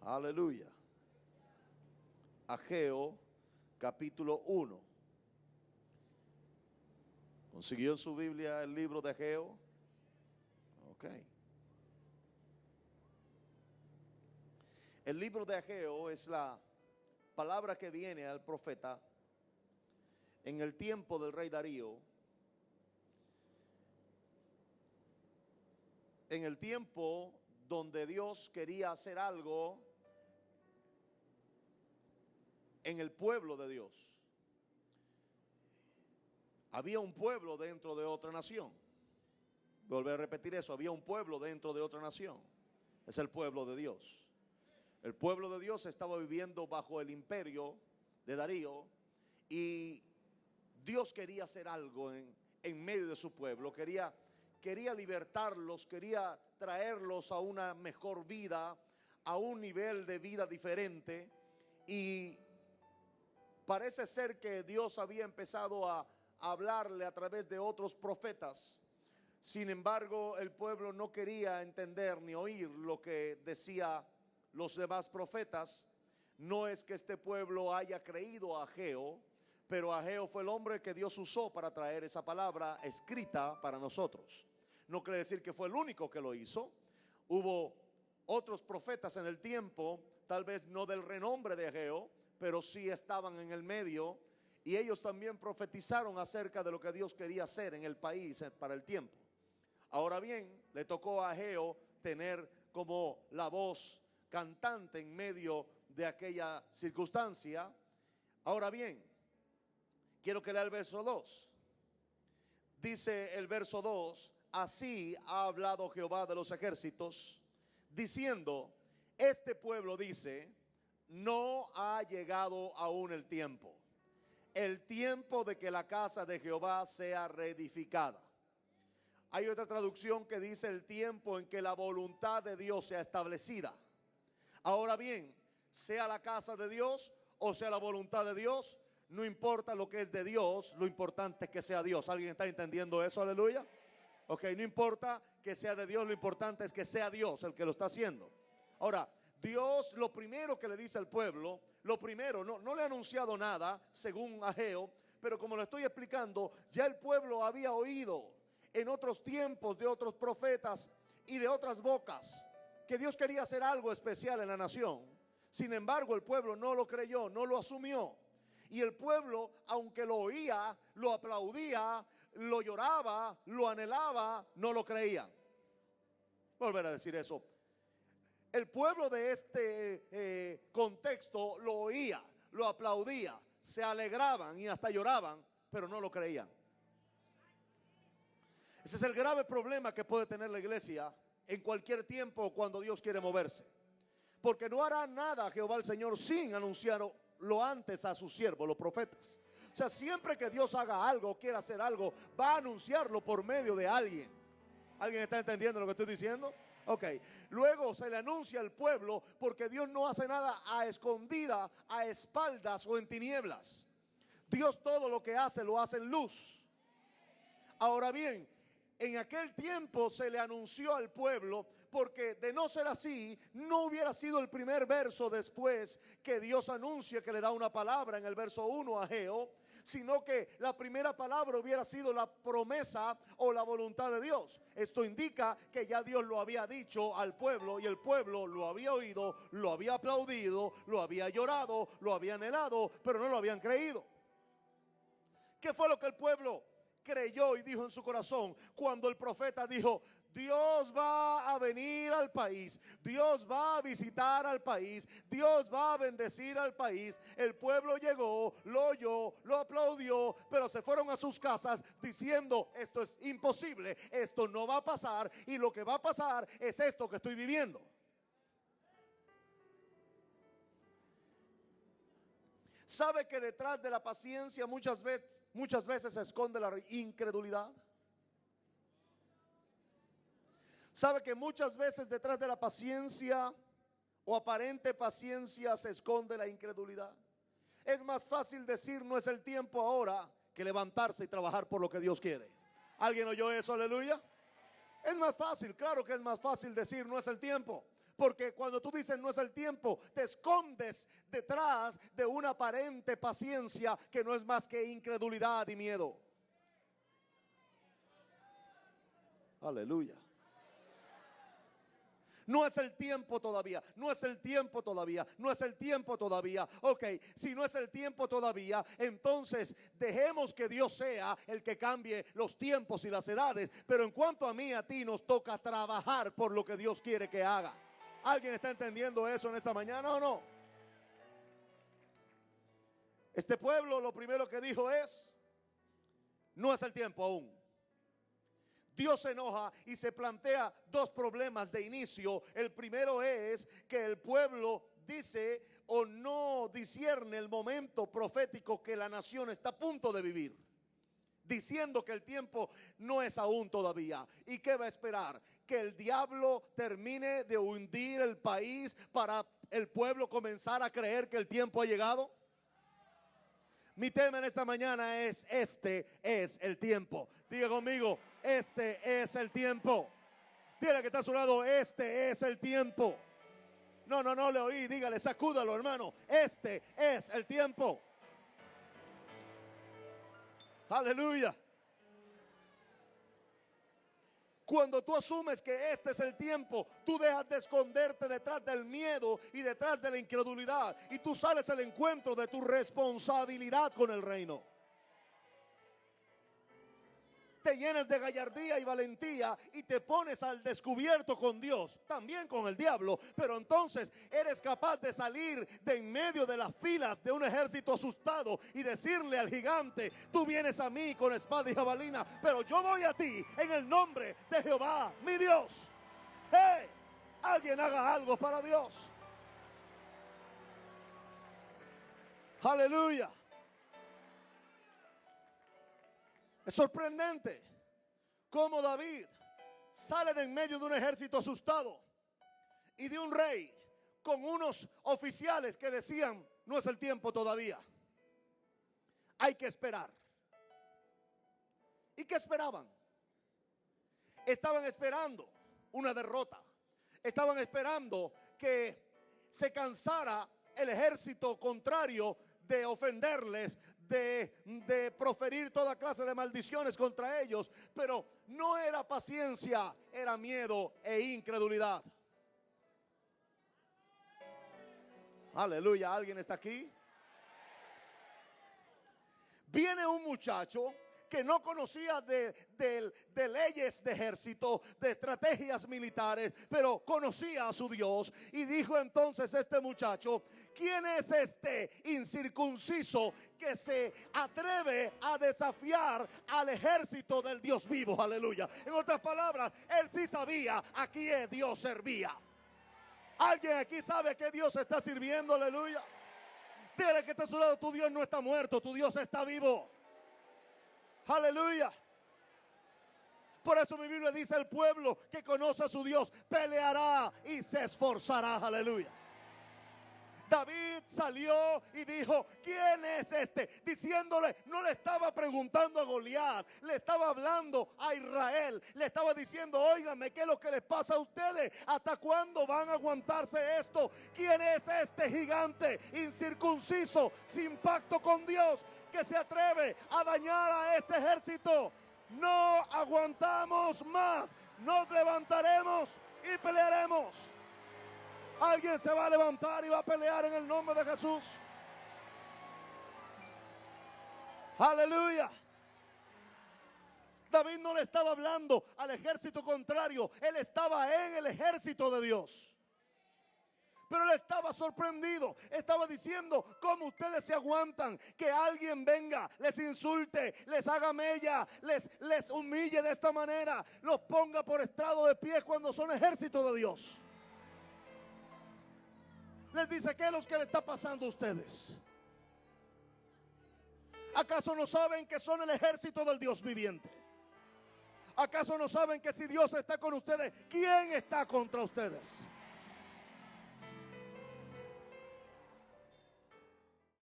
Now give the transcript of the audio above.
Aleluya. Ageo capítulo 1. ¿Consiguió en su Biblia el libro de Ageo? Ok. El libro de Ageo es la palabra que viene al profeta en el tiempo del rey Darío, en el tiempo donde Dios quería hacer algo en el pueblo de Dios. Había un pueblo dentro de otra nación. Volver a repetir eso, había un pueblo dentro de otra nación. Es el pueblo de Dios. El pueblo de Dios estaba viviendo bajo el imperio de Darío y Dios quería hacer algo en medio de su pueblo. Quería libertarlos, quería traerlos a una mejor vida, a un nivel de vida diferente. Y parece ser que Dios había empezado a hablarle a través de otros profetas. Sin embargo, el pueblo no quería entender ni oír lo que decía los demás profetas. No es que este pueblo haya creído a Ageo, pero Ageo fue el hombre que Dios usó para traer esa palabra escrita para nosotros. No quiere decir que fue el único que lo hizo. Hubo otros profetas en el tiempo, tal vez no del renombre de Ageo, pero sí estaban en el medio, y ellos también profetizaron acerca de lo que Dios quería hacer en el país para el tiempo. Ahora bien, le tocó a Ageo tener como la voz cantante en medio de aquella circunstancia. Ahora bien, quiero que lea el verso 2. Dice el verso 2: así ha hablado Jehová de los ejércitos, diciendo, este pueblo dice, no ha llegado aún el tiempo de que la casa de Jehová sea reedificada. Hay otra traducción que dice el tiempo en que la voluntad de Dios sea establecida. Ahora bien, sea la casa de Dios o sea la voluntad de Dios, no importa lo que es de Dios, lo importante es que sea Dios. ¿Alguien está entendiendo eso? Aleluya. Ok, no importa que sea de Dios, lo importante es que sea Dios el que lo está haciendo. Ahora, Dios lo primero que le dice al pueblo, lo primero, no le ha anunciado nada según Ageo, pero como lo estoy explicando, ya el pueblo había oído en otros tiempos de otros profetas y de otras bocas que Dios quería hacer algo especial en la nación. Sin embargo, el pueblo no lo creyó, no lo asumió. Y el pueblo, aunque lo oía, lo aplaudía, lo lloraba, lo anhelaba, no lo creía. Volver a decir eso. El pueblo de este contexto lo oía, lo aplaudía, se alegraban y hasta lloraban, pero no lo creían. Ese es el grave problema que puede tener la iglesia en cualquier tiempo cuando Dios quiere moverse. Porque no hará nada Jehová el Señor sin anunciarlo antes a sus siervos, los profetas. O sea, siempre que Dios haga algo, quiera hacer algo, va a anunciarlo por medio de alguien. ¿Alguien está entendiendo lo que estoy diciendo? Ok, luego se le anuncia al pueblo porque Dios no hace nada a escondida, a espaldas o en tinieblas. Dios todo lo que hace lo hace en luz. Ahora bien, en aquel tiempo se le anunció al pueblo, porque de no ser así, no hubiera sido el primer verso después que Dios anuncia que le da una palabra en el verso 1 a Ageo, sino que la primera palabra hubiera sido la promesa o la voluntad de Dios. Esto indica que ya Dios lo había dicho al pueblo y el pueblo lo había oído, lo había aplaudido, lo había llorado, lo había anhelado, pero no lo habían creído. ¿Qué fue lo que el pueblo creyó y dijo en su corazón cuando el profeta dijo: Dios va a venir al país, Dios va a visitar al país, Dios va a bendecir al país? El pueblo llegó, lo oyó, lo aplaudió, pero se fueron a sus casas diciendo: esto es imposible, esto no va a pasar, y lo que va a pasar es esto que estoy viviendo. ¿Sabe que detrás de la paciencia muchas veces se esconde la incredulidad? ¿Sabe que muchas veces detrás de la paciencia o aparente paciencia se esconde la incredulidad? Es más fácil decir no es el tiempo ahora que levantarse y trabajar por lo que Dios quiere. ¿Alguien oyó eso? Aleluya. Es más fácil, claro que es más fácil decir no es el tiempo, Porque cuando tú dices no es el tiempo, te escondes detrás de una aparente paciencia que no es más que incredulidad y miedo. Aleluya. No es el tiempo todavía, no es el tiempo todavía, no es el tiempo todavía. Ok, si no es el tiempo todavía, entonces dejemos que Dios sea el que cambie los tiempos y las edades. Pero en cuanto a mí y a ti, nos toca trabajar por lo que Dios quiere que haga. ¿Alguien está entendiendo eso en esta mañana o no? Este pueblo lo primero que dijo es, no es el tiempo aún. Dios se enoja y se plantea dos problemas de inicio. El primero es que el pueblo dice o no discierne el momento profético que la nación está a punto de vivir, diciendo que el tiempo no es aún todavía. ¿Y qué va a esperar? Que el diablo termine de hundir el país para el pueblo comenzar a creer que el tiempo ha llegado. Mi tema en esta mañana es: este es el tiempo. Diga conmigo: este es el tiempo. Dígale que está a su lado: este es el tiempo. No le oí. Dígale, sacúdalo, hermano. Este es el tiempo. Aleluya. Cuando tú asumes que este es el tiempo, tú dejas de esconderte detrás del miedo y detrás de la incredulidad, y tú sales al encuentro de tu responsabilidad con el reino. Te llenas de gallardía y valentía y te pones al descubierto con Dios, también con el diablo, pero entonces eres capaz de salir de en medio de las filas de un ejército asustado y decirle al gigante: tú vienes a mí con espada y jabalina, pero yo voy a ti en el nombre de Jehová, mi Dios. ¡Hey! Alguien haga algo para Dios. Aleluya. Es sorprendente cómo David sale de en medio de un ejército asustado y de un rey con unos oficiales que decían: no es el tiempo todavía, hay que esperar. ¿Y qué esperaban? Estaban esperando una derrota. Estaban esperando que se cansara el ejército contrario de ofenderles, de proferir toda clase de maldiciones contra ellos. Pero no era paciencia, era miedo e incredulidad. Aleluya, ¿alguien está aquí? Viene un muchacho que no conocía de leyes de ejército, de estrategias militares, pero conocía a su Dios. Y dijo entonces este muchacho: ¿quién es este incircunciso que se atreve a desafiar al ejército del Dios vivo? Aleluya. En otras palabras, él sí sabía a quién Dios servía. ¿Alguien aquí sabe que Dios está sirviendo? Aleluya. Dile que está a su lado: tu Dios no está muerto, tu Dios está vivo. Aleluya. Por eso mi Biblia dice: el pueblo que conoce a su Dios peleará y se esforzará. Aleluya. David salió y dijo: ¿quién es este? Diciéndole, no le estaba preguntando a Goliat, le estaba hablando a Israel. Le estaba diciendo: óigame, ¿qué es lo que les pasa a ustedes? ¿Hasta cuándo van a aguantarse esto? ¿Quién es este gigante incircunciso, sin pacto con Dios, que se atreve a dañar a este ejército? No aguantamos más. Nos levantaremos y pelearemos. Alguien se va a levantar y va a pelear en el nombre de Jesús. Aleluya. David no le estaba hablando al ejército contrario, él estaba en el ejército de Dios. Pero él estaba sorprendido, estaba diciendo: ¿cómo ustedes se aguantan que alguien venga, les insulte, les haga mella, les humille de esta manera, los ponga por estrado de pie cuando son ejército de Dios? Les dice: ¿qué es lo que le está pasando a ustedes? ¿Acaso no saben que son el ejército del Dios viviente? ¿Acaso no saben que si Dios está con ustedes, quién está contra ustedes?